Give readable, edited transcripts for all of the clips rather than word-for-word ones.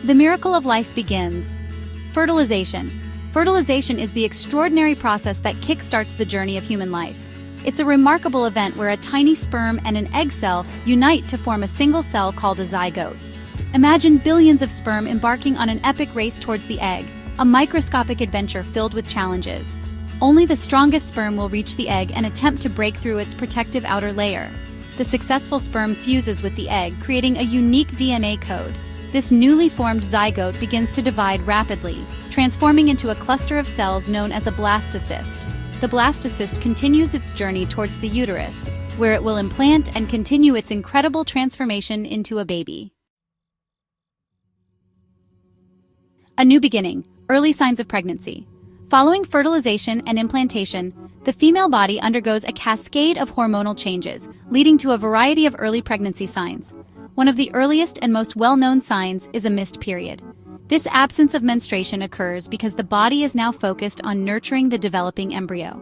The miracle of life begins. Fertilization. Fertilization is the extraordinary process that kickstarts the journey of human life. It's a remarkable event where a tiny sperm and an egg cell unite to form a single cell called a zygote. Imagine billions of sperm embarking on an epic race towards the egg, a microscopic adventure filled with challenges. Only the strongest sperm will reach the egg and attempt to break through its protective outer layer. The successful sperm fuses with the egg, creating a unique DNA code. This newly formed zygote begins to divide rapidly, transforming into a cluster of cells known as a blastocyst. The blastocyst continues its journey towards the uterus, where it will implant and continue its incredible transformation into a baby. A new beginning. Early signs of pregnancy. Following fertilization and implantation, the female body undergoes a cascade of hormonal changes, leading to a variety of early pregnancy signs. One of the earliest and most well-known signs is a missed period. This absence of menstruation occurs because the body is now focused on nurturing the developing embryo.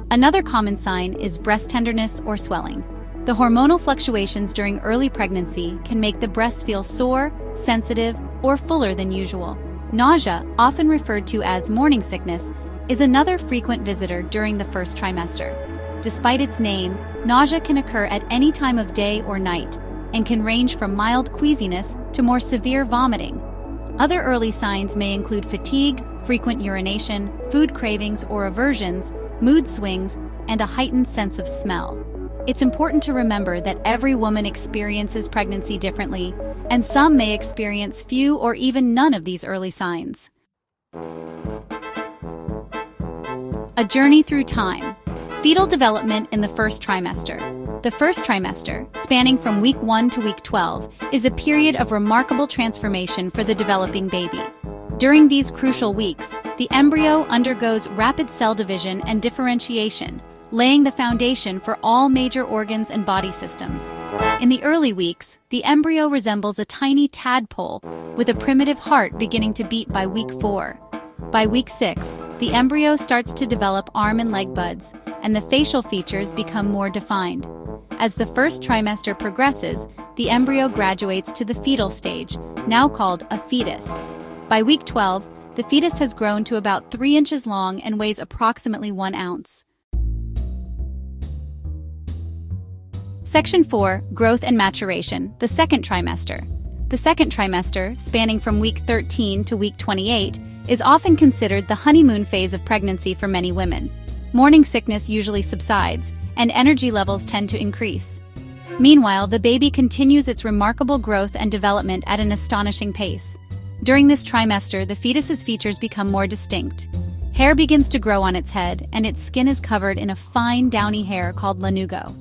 Another common sign is breast tenderness or swelling. The hormonal fluctuations during early pregnancy can make the breasts feel sore, sensitive, or fuller than usual. Nausea, often referred to as morning sickness, is another frequent visitor during the first trimester. Despite its name, nausea can occur at any time of day or night and can range from mild queasiness to more severe vomiting. Other early signs may include fatigue, frequent urination, food cravings or aversions, mood swings, and a heightened sense of smell. It's important to remember that every woman experiences pregnancy differently, and some may experience few or even none of these early signs. A journey through time. Fetal development in the first trimester. The first trimester, spanning from week 1 to week 12, is a period of remarkable transformation for the developing baby. During these crucial weeks, the embryo undergoes rapid cell division and differentiation, laying the foundation for all major organs and body systems. In the early weeks, the embryo resembles a tiny tadpole, with a primitive heart beginning to beat by week 4. By week 6, the embryo starts to develop arm and leg buds, and the facial features become more defined. As the first trimester progresses, the embryo graduates to the fetal stage, now called a fetus. By week 12, the fetus has grown to about 3 inches long and weighs approximately 1 ounce. Section 4. Growth and maturation, the second trimester. The second trimester, spanning from week 13 to week 28, is often considered the honeymoon phase of pregnancy for many women. Morning sickness usually subsides, and energy levels tend to increase. Meanwhile, the baby continues its remarkable growth and development at an astonishing pace. During this trimester, the fetus's features become more distinct. Hair begins to grow on its head, and its skin is covered in a fine, downy hair called lanugo.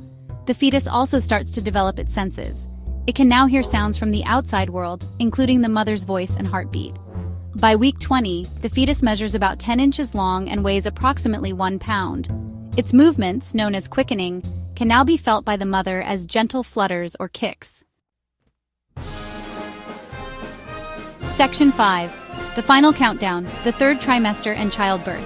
The fetus also starts to develop its senses. It can now hear sounds from the outside world, including the mother's voice and heartbeat. By week 20, the fetus measures about 10 inches long and weighs approximately 1 pound. Its movements, known as quickening, can now be felt by the mother as gentle flutters or kicks. Section 5. The final countdown, the third trimester and childbirth.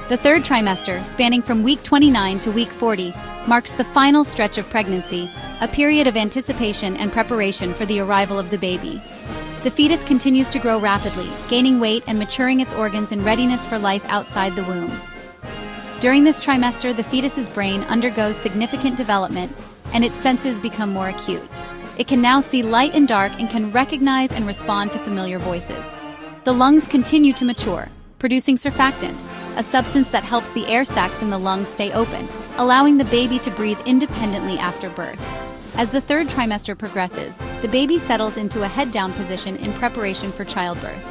The third trimester, spanning from week 29 to week 40, marks the final stretch of pregnancy, a period of anticipation and preparation for the arrival of the baby. The fetus continues to grow rapidly, gaining weight and maturing its organs in readiness for life outside the womb. During this trimester, the fetus's brain undergoes significant development, and its senses become more acute. It can now see light and dark and can recognize and respond to familiar voices. The lungs continue to mature, producing surfactant, a substance that helps the air sacs in the lungs stay open, allowing the baby to breathe independently after birth. As the third trimester progresses, the baby settles into a head-down position in preparation for childbirth.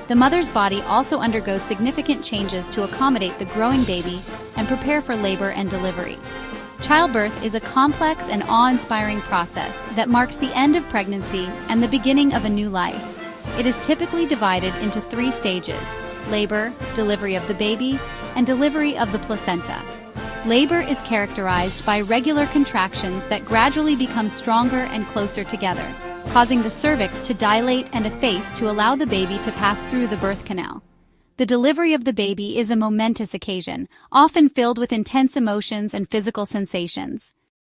The mother's body also undergoes significant changes to accommodate the growing baby and prepare for labor and delivery. Childbirth is a complex and awe-inspiring process that marks the end of pregnancy and the beginning of a new life. It is typically divided into 3 stages: labor, delivery of the baby, and delivery of the placenta. Labor is characterized by regular contractions that gradually become stronger and closer together, causing the cervix to dilate and efface to allow the baby to pass through the birth canal. The delivery of the baby is a momentous occasion, often filled with intense emotions and physical sensations.